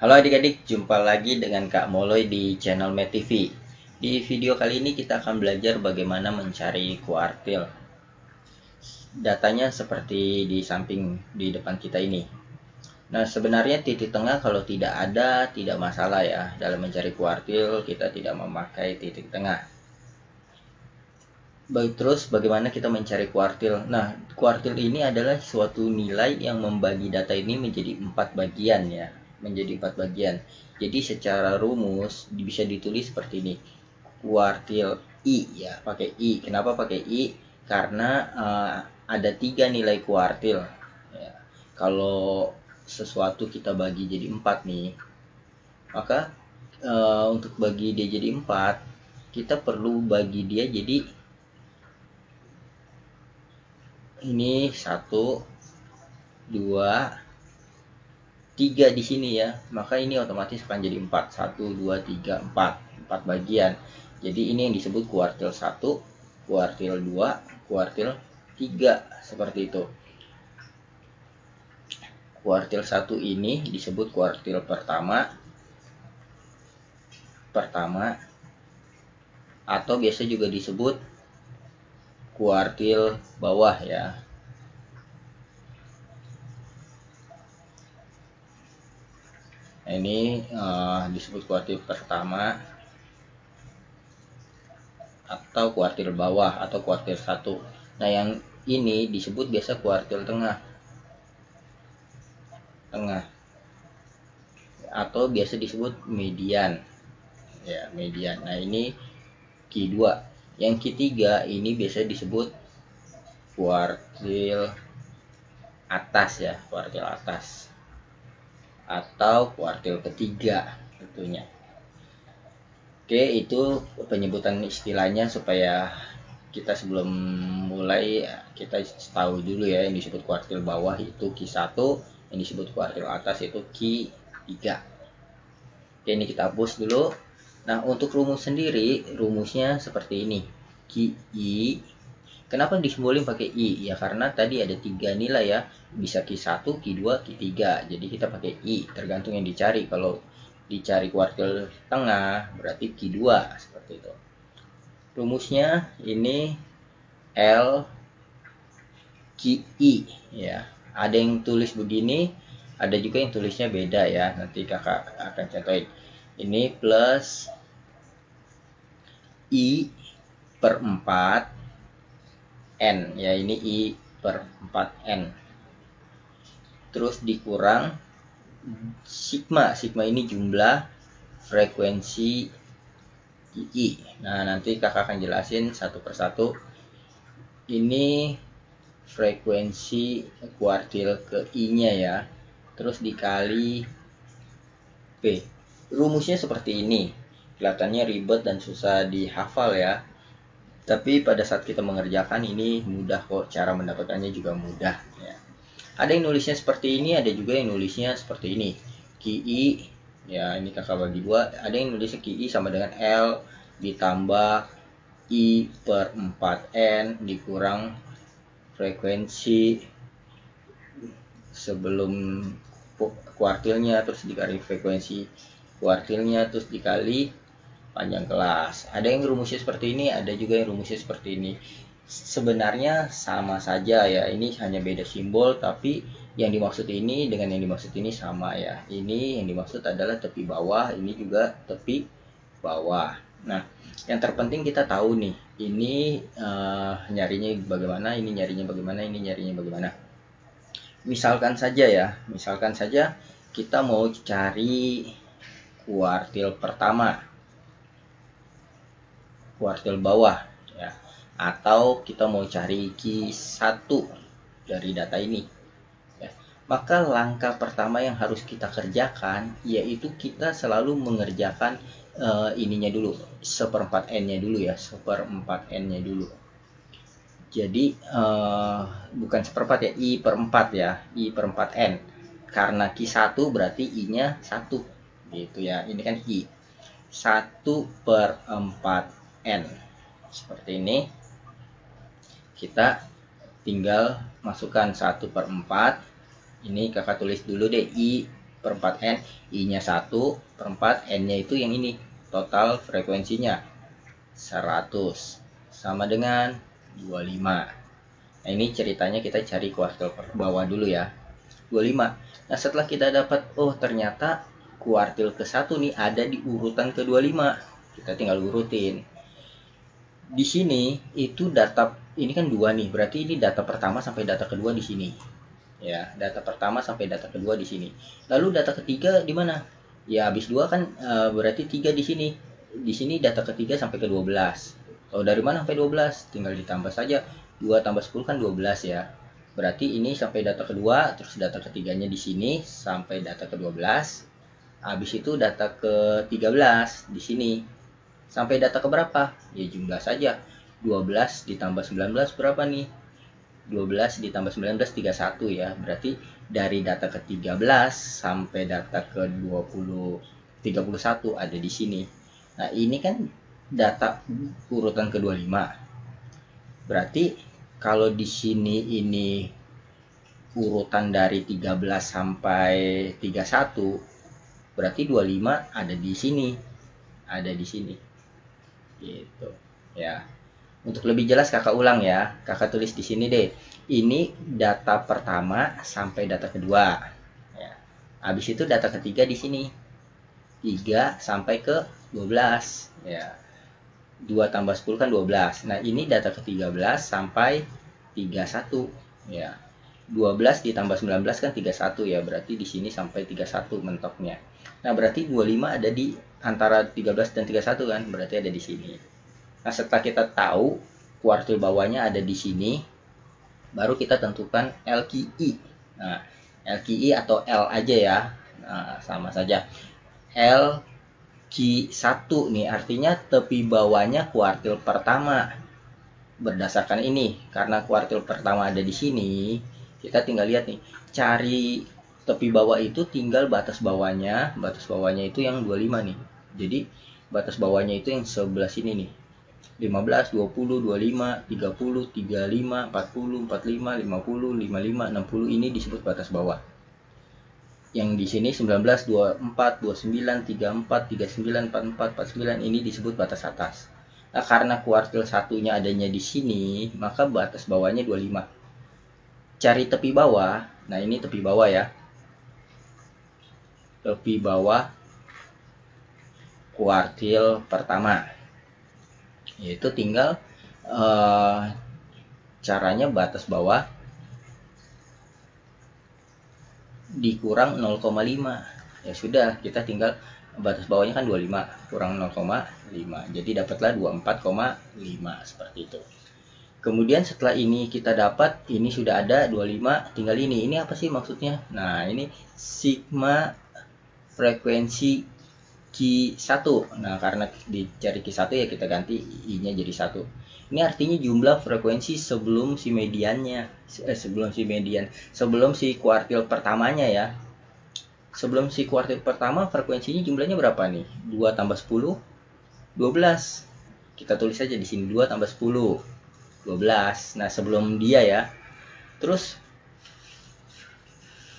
Halo adik-adik, jumpa lagi dengan Kak Moloy di channel Met TV. Di video kali ini kita akan belajar bagaimana mencari kuartil. Datanya seperti di samping di depan kita ini. Nah, sebenarnya titik tengah kalau tidak ada tidak masalah ya. Dalam mencari kuartil kita tidak memakai titik tengah. Baik, terus bagaimana kita mencari kuartil? Nah, kuartil ini adalah suatu nilai yang membagi data ini menjadi 4 bagian ya. Menjadi 4 bagian. Jadi secara rumus bisa ditulis seperti ini. Kuartil I ya, pakai I. Kenapa pakai I? Karena ada 3 nilai kuartil ya. Kalau sesuatu kita bagi jadi 4 nih, maka untuk bagi dia jadi 4, kita perlu bagi dia jadi ini 1, 2, 3 di sini ya, maka ini otomatis akan jadi 4. 1, 2, 3, 4 bagian. Jadi ini yang disebut kuartil 1, kuartil 2, kuartil 3, seperti itu. Kuartil 1 ini disebut kuartil pertama atau biasa juga disebut kuartil bawah ya. Nah, ini disebut kuartil pertama atau kuartil bawah atau kuartil 1. Nah, yang ini disebut biasa kuartil tengah atau biasa disebut median ya, median. Nah, ini Q2. Yang ketiga ini biasa disebut kuartil atas ya, kuartil atas atau kuartil ketiga tentunya. Oke, itu penyebutan istilahnya supaya kita sebelum mulai kita tahu dulu ya. Yang disebut kuartil bawah itu Q1, yang disebut kuartil atas itu Q3. Oke, ini kita hapus dulu. Nah, untuk rumus sendiri, rumusnya seperti ini. QI, kenapa disimbolin pakai I? Ya karena tadi ada 3 nilai ya. Bisa Q1, Q2, Q3. Jadi kita pakai I, tergantung yang dicari. Kalau dicari kuartil tengah, berarti Q2, seperti itu. Rumusnya ini L QI ya. Ada yang tulis begini, ada juga yang tulisnya beda ya. Nanti kakak akan contohin. Ini plus I per 4 N ya, ini I per 4N. Terus dikurang sigma. Sigma ini jumlah frekuensi I. Nah, nanti kakak akan jelasin satu persatu. Ini frekuensi kuartil ke I-nya ya. Terus dikali P. Rumusnya seperti ini. Kelihatannya ribet dan susah dihafal ya. Tapi pada saat kita mengerjakan ini mudah kok, cara mendapatkannya juga mudah ya. Ada yang nulisnya seperti ini, ada juga yang nulisnya seperti ini. QI ya, ini kakak bagi dua. Ada yang nulisnya QI sama dengan L ditambah I per 4N dikurang frekuensi sebelum kuartilnya, terus dikali frekuensi kuartilnya, terus dikali panjang kelas. Ada yang rumusnya seperti ini, ada juga yang rumusnya seperti ini. Sebenarnya sama saja ya, ini hanya beda simbol, tapi yang dimaksud ini dengan yang dimaksud ini sama ya. Ini yang dimaksud adalah tepi bawah, ini juga tepi bawah. Nah, yang terpenting kita tahu nih, ini nyarinya bagaimana, ini nyarinya bagaimana, ini nyarinya bagaimana. Misalkan saja kita mau cari kuartil pertama, kuartil bawah ya, atau kita mau cari Q1 dari data ini ya. Maka langkah pertama yang harus kita kerjakan yaitu kita selalu mengerjakan ininya dulu, 1/4N-nya dulu ya, 1/4N-nya dulu. Jadi bukan 1/4 ya, I per 4 ya, I per 4N. Karena Q1 berarti I-nya 1 gitu ya. Ini kan I 1/4N. Seperti ini. Kita tinggal masukkan 1/4. Ini kakak tulis dulu deh, I per 4N, I-nya 1 per 4, N-nya itu yang ini. Total frekuensinya 100 sama dengan 25. Nah, ini ceritanya kita cari kuartil per bawah dulu ya. 25. Nah, setelah kita dapat, oh ternyata kuartil ke-1 nih ada di urutan ke-25. Kita tinggal urutin. Di sini itu data ini kan 2 nih, berarti ini data pertama sampai data kedua di sini. Ya, data pertama sampai data kedua di sini. Lalu data ketiga di mana? Ya, habis 2 kan berarti 3 di sini. Di sini data ketiga sampai ke 12. Kalau dari mana sampai 12? Tinggal ditambah saja. 2 tambah 10 kan 12 ya. Berarti ini sampai data kedua, terus data ketiganya di sini sampai data ke-12. Habis itu data ke-13 di sini. Sampai data ke berapa? Ya jumlah saja. 12 ditambah 19 berapa nih? 12 ditambah 19 31 ya. Berarti dari data ke-13 sampai data ke-20 31 ada di sini. Nah, ini kan data urutan ke-25. Berarti kalau di sini ini urutan dari 13 sampai 31, berarti 25 ada di sini. Ada di sini. Gitu. Ya. Untuk lebih jelas kakak ulang ya. Kakak tulis di sini deh. Ini data pertama sampai data kedua. Ya. Habis itu data ketiga di sini. 3 sampai ke 12. Ya. 2 tambah 10 kan 12. Nah, ini data ke-13 sampai 31. Ya. 12 ditambah 19 kan 31 ya. Berarti di sini sampai 31 mentoknya. Nah, berarti 25 ada di antara 13 dan 31 kan. Berarti ada di sini. Nah, setelah kita tahu kuartil bawahnya ada di sini, baru kita tentukan LQI. Nah, LQI atau L aja ya. Nah, sama saja. Q1 nih artinya tepi bawahnya kuartil pertama. Berdasarkan ini, karena kuartil pertama ada di sini, kita tinggal lihat nih, cari tepi bawah itu tinggal batas bawahnya itu yang 25 nih. Jadi batas bawahnya itu yang sebelah sini nih. 15, 20, 25, 30, 35, 40, 45, 50, 55, 60 ini disebut batas bawah. Yang di sini 19, 24, 29, 34, 39, 44, 49 ini disebut batas atas. Nah, karena kuartil satunya adanya di sini, maka batas bawahnya 25. Cari tepi bawah. Nah, ini tepi bawah ya. Tepi bawah kuartil pertama. Yaitu tinggal caranya batas bawah dikurang 0,5. Ya sudah, kita tinggal batas bawahnya kan 25 kurang 0,5. Jadi dapatlah 24,5 seperti itu. Kemudian setelah ini kita dapat ini sudah ada 25, tinggal ini. Ini apa sih maksudnya? Nah, ini sigma frekuensi Q1. Nah, karena dicari Q1 ya kita ganti I-nya jadi 1. Ini artinya jumlah frekuensi sebelum si mediannya, sebelum si kuartil pertamanya ya. Sebelum si kuartil pertama frekuensinya jumlahnya berapa nih? 2 tambah 10, 12. Kita tulis aja di sini 2 tambah 10, 12. Nah, sebelum dia ya. Terus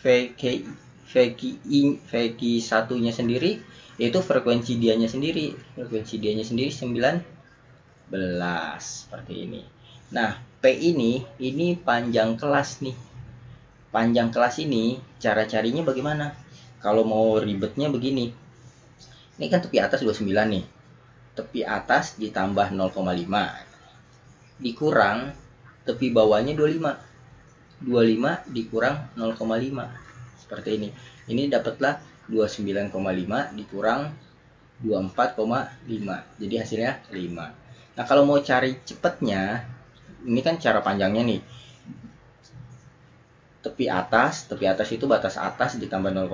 VQ satunya sendiri yaitu frekuensi dianya sendiri. Frekuensi dianya sendiri 19 seperti ini. Nah, P ini panjang kelas nih. Panjang kelas ini cara carinya bagaimana? Kalau mau ribetnya begini. Ini kan tepi atas 29 nih. Tepi atas ditambah 0,5 dikurang tepi bawahnya 25. 25 dikurang 0,5. Seperti ini. Ini dapatlah 29,5 dikurang 24,5. Jadi hasilnya 5. Nah, kalau mau cari cepatnya, ini kan cara panjangnya nih. Tepi atas itu batas atas ditambah 0,5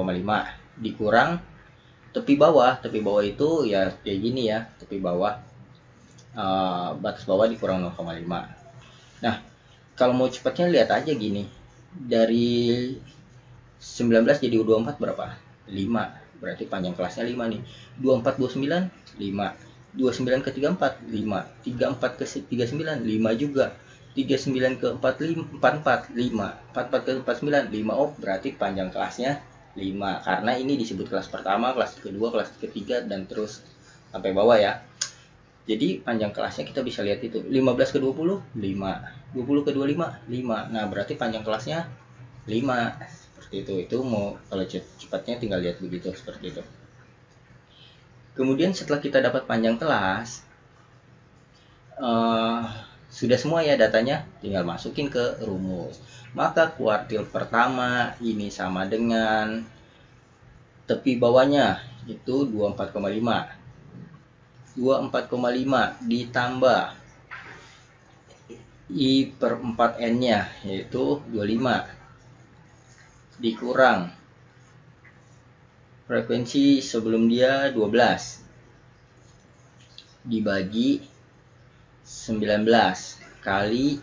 dikurang tepi bawah itu ya kayak gini ya, tepi bawah batas bawah dikurang 0,5. Nah, kalau mau cepatnya lihat aja gini, dari 19 jadi 24 berapa? 5, berarti panjang kelasnya 5 nih. 24 29 5, 29 ke 34 5, 34 ke 39 5 juga, 39 ke 45 44 ke 49 5. Oh, berarti panjang kelasnya 5, karena ini disebut kelas pertama, kelas kedua, kelas ketiga, dan terus sampai bawah ya. Jadi panjang kelasnya kita bisa lihat itu 15 ke 20 5, 20 ke 25 5. Nah berarti panjang kelasnya 5 seperti itu. Itu mau kalau cepatnya tinggal lihat begitu, seperti itu. Kemudian setelah kita dapat panjang kelas, sudah semua ya datanya, tinggal masukin ke rumus. Maka kuartil pertama ini sama dengan tepi bawahnya itu 24,5. 24,5 ditambah I per 4N nya yaitu 25 dikurang frekuensi sebelum dia 12 dibagi 19 kali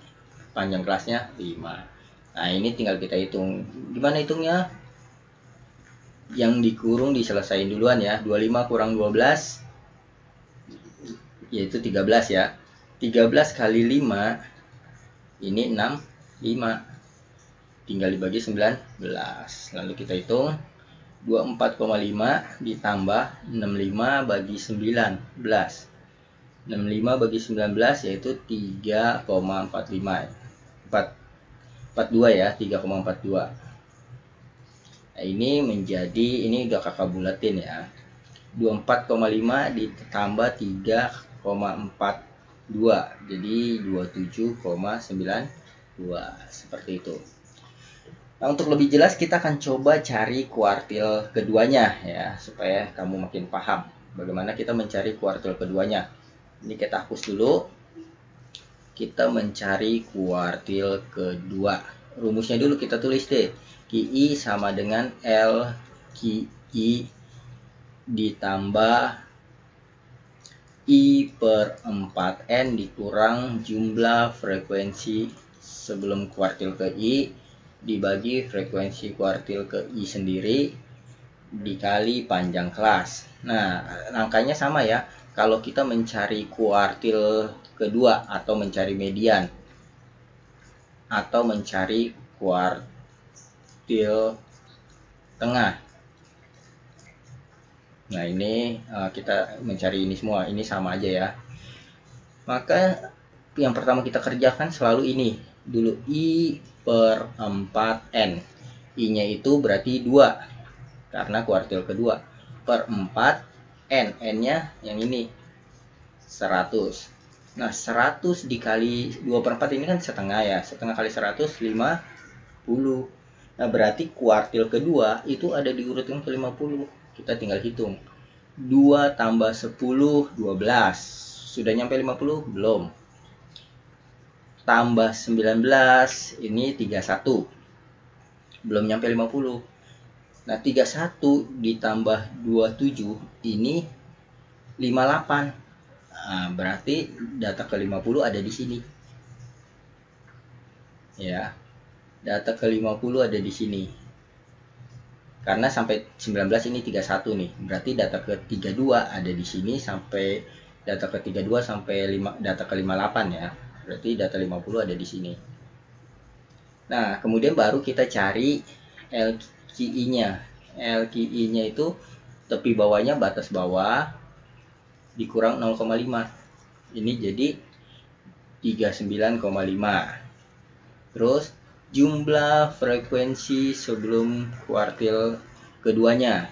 panjang kelasnya 5. Nah ini tinggal kita hitung. Gimana hitungnya? Yang dikurung diselesain duluan ya. 25 kurang 12 yaitu 13 ya. 13 kali 5 ini 65, tinggal dibagi 19. Lalu kita hitung 24,5 ditambah 65 bagi 19. 65 bagi 19 yaitu 3,45 42 ya, 3,42. Nah, ini menjadi, ini udah kakak bulatin ya, 24,5 ditambah 3,42 jadi 27,92 seperti itu. Nah untuk lebih jelas kita akan coba cari kuartil keduanya ya, supaya kamu makin paham bagaimana kita mencari kuartil keduanya. Ini kita hapus dulu. Kita mencari kuartil kedua. Rumusnya dulu kita tulis deh. QI sama dengan L QI ditambah I per 4N dikurang jumlah frekuensi sebelum kuartil ke I dibagi frekuensi kuartil ke I sendiri dikali panjang kelas. Nah angkanya sama ya. Kalau kita mencari kuartil kedua atau mencari median atau mencari kuartil tengah. Nah ini kita mencari ini semua, ini sama aja ya. Maka yang pertama kita kerjakan selalu ini dulu, I per 4N. I nya itu berarti 2 karena kuartil kedua, per 4N, N nya yang ini 100. Nah 100 dikali 2 per 4 ini kan setengah ya, setengah kali 100 50. Nah berarti kuartil kedua itu ada di urutan ke 50. Kita tinggal hitung 2 tambah 10 12. Sudah nyampe 50? Belum. Tambah 19 ini 31. Belum nyampe 50. Nah 31 ditambah 27 ini 58. Nah, berarti data ke 50 ada di sini. Ya. Data ke 50 ada di sini. Karena sampai 19 ini 31 nih. Berarti data ke 32 ada di sini sampai data ke 32 sampai data ke 58 ya. Berarti data 50 ada di sini. Nah, kemudian baru kita cari LQI-nya. LQI-nya itu tepi bawahnya batas bawah dikurang 0,5. Ini jadi 39,5. Terus jumlah frekuensi sebelum kuartil keduanya.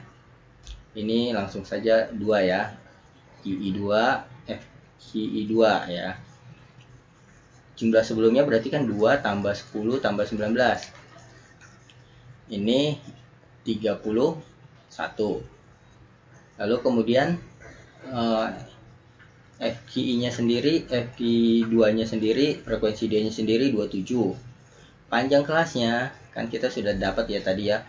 Ini langsung saja 2 ya. QI2, FQI2 ya. Jumlah sebelumnya berarti kan 2 tambah 10 tambah 19. Ini 31. Lalu kemudian FQI-nya sendiri, FQ2-nya sendiri, frekuensi D-nya sendiri 27. Panjang kelasnya kan kita sudah dapat ya tadi ya,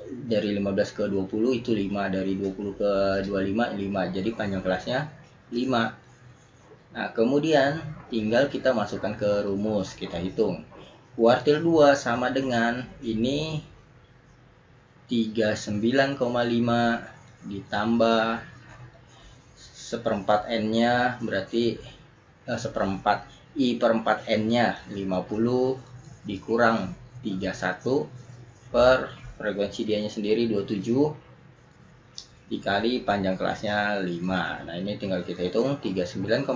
dari 15 ke 20 itu 5, dari 20 ke 25 5. Jadi panjang kelasnya 5. Nah, kemudian tinggal kita masukkan ke rumus, kita hitung. Kuartil 2 sama dengan ini 39,5 ditambah seperempat N-nya berarti seperempat I per 4N-nya 50 dikurang 31 per frekuensi dianya sendiri 27 dikali panjang kelasnya 5. Nah ini tinggal kita hitung 39,5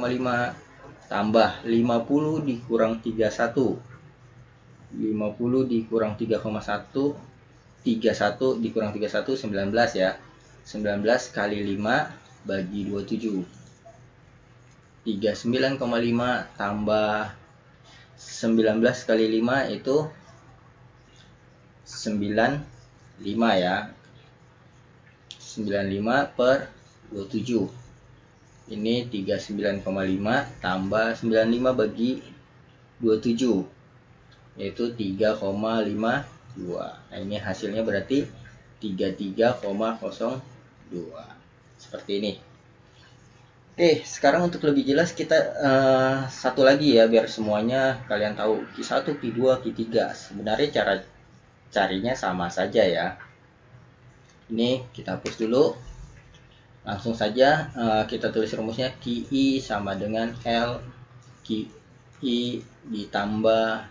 tambah 50 dikurang 31, 50 dikurang 3,1, 31 dikurang 31 19 ya. 19 kali 5 bagi 27, 39,5 tambah 19 kali 5 itu 95 ya. 95 per 27. Ini 39,5 tambah 95 bagi 27 yaitu 3,52. Nah ini hasilnya berarti 33,02 seperti ini. Oke, sekarang untuk lebih jelas kita satu lagi ya, biar semuanya kalian tahu. Q1, Q2, Q3 sebenarnya cara carinya sama saja ya. Ini kita hapus dulu, langsung saja kita tulis rumusnya. QI sama dengan L QI ditambah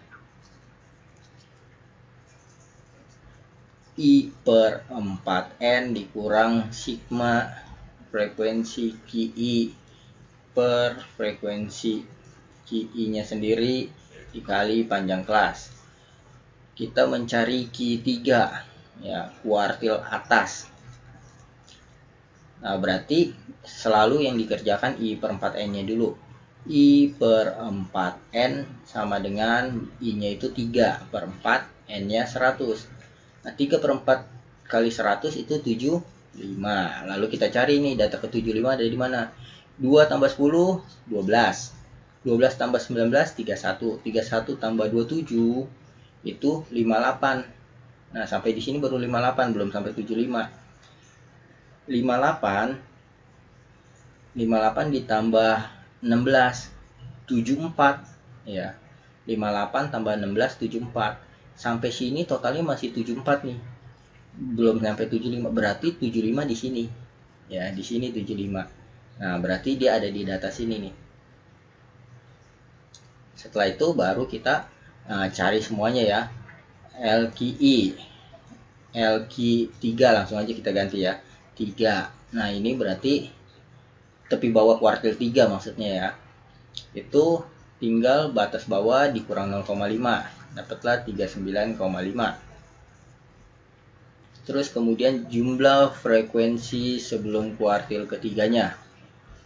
I per 4N dikurang sigma frekuensi QI per frekuensi QI nya sendiri dikali panjang kelas. Kita mencari Q3 ya, kuartil atas. Nah berarti selalu yang dikerjakan I per 4N nya dulu. I per 4N sama dengan I nya itu 3 per 4, N nya 100. Nah 3 per 4 kali 100 itu 75. Lalu kita cari nih data ke 75 ada di mana. 2 tambah 10 12, 12 tambah 19 31, 31 tambah 27 itu 58. Nah, sampai di sini baru 58, belum sampai 75. 58 ditambah 16 74 ya. 58 tambah 16 74. Sampai sini totalnya masih 74 nih. Belum sampai 75, berarti 75 di sini. Ya, di sini 75. Nah, berarti dia ada di data sini nih. Setelah itu baru kita cari semuanya ya. LQI LQ3 langsung aja kita ganti ya, 3. Nah ini berarti tepi bawah kuartil 3 maksudnya ya. Itu tinggal batas bawah dikurang 0,5, dapatlah 39,5. Terus kemudian jumlah frekuensi sebelum kuartil ketiganya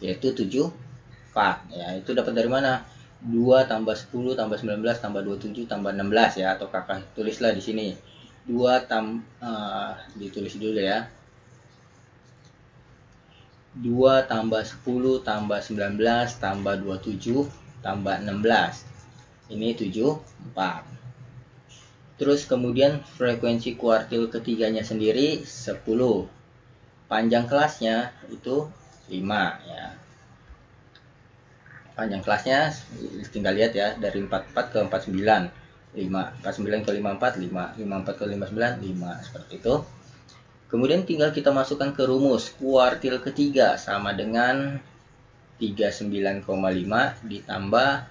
yaitu 74 ya. Itu dapat dari mana? 2 tambah 10 tambah 19 tambah 27 tambah 16 ya, atau kakak tulislah di sini. 2 ditulis dulu ya. 2 tambah 10 tambah 19 tambah 27 tambah 16. Ini 74. Terus kemudian frekuensi kuartil ketiganya sendiri 10. Panjang kelasnya itu 5 ya. Panjang kelasnya tinggal lihat ya, dari 44 ke 49. 5, 49 ke 54, 5, 54 ke 59, 5, seperti itu. Kemudian tinggal kita masukkan ke rumus. Kuartil ketiga sama dengan 39,5 ditambah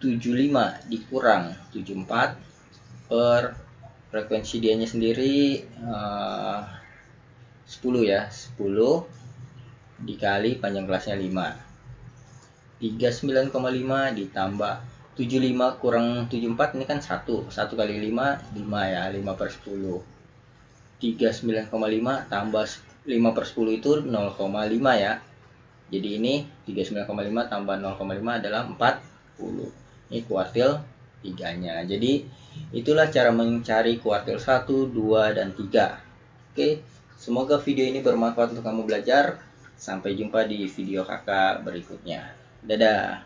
75 dikurang 74 per frekuensi dianya sendiri 10 ya, 10 dikali panjang kelasnya 5. 39,5 ditambah 75 kurang 74 ini kan 1 kali 5 ya, 5 per 10. 39,5 tambah 5 per 10 itu 0,5 ya. Jadi ini 39,5 tambah 0,5 adalah 40. Ini kuartil 3-nya. Jadi itulah cara mencari kuartil 1, 2, dan 3. Oke, semoga video ini bermanfaat untuk kamu belajar. Sampai jumpa di video kakak berikutnya. Dadah.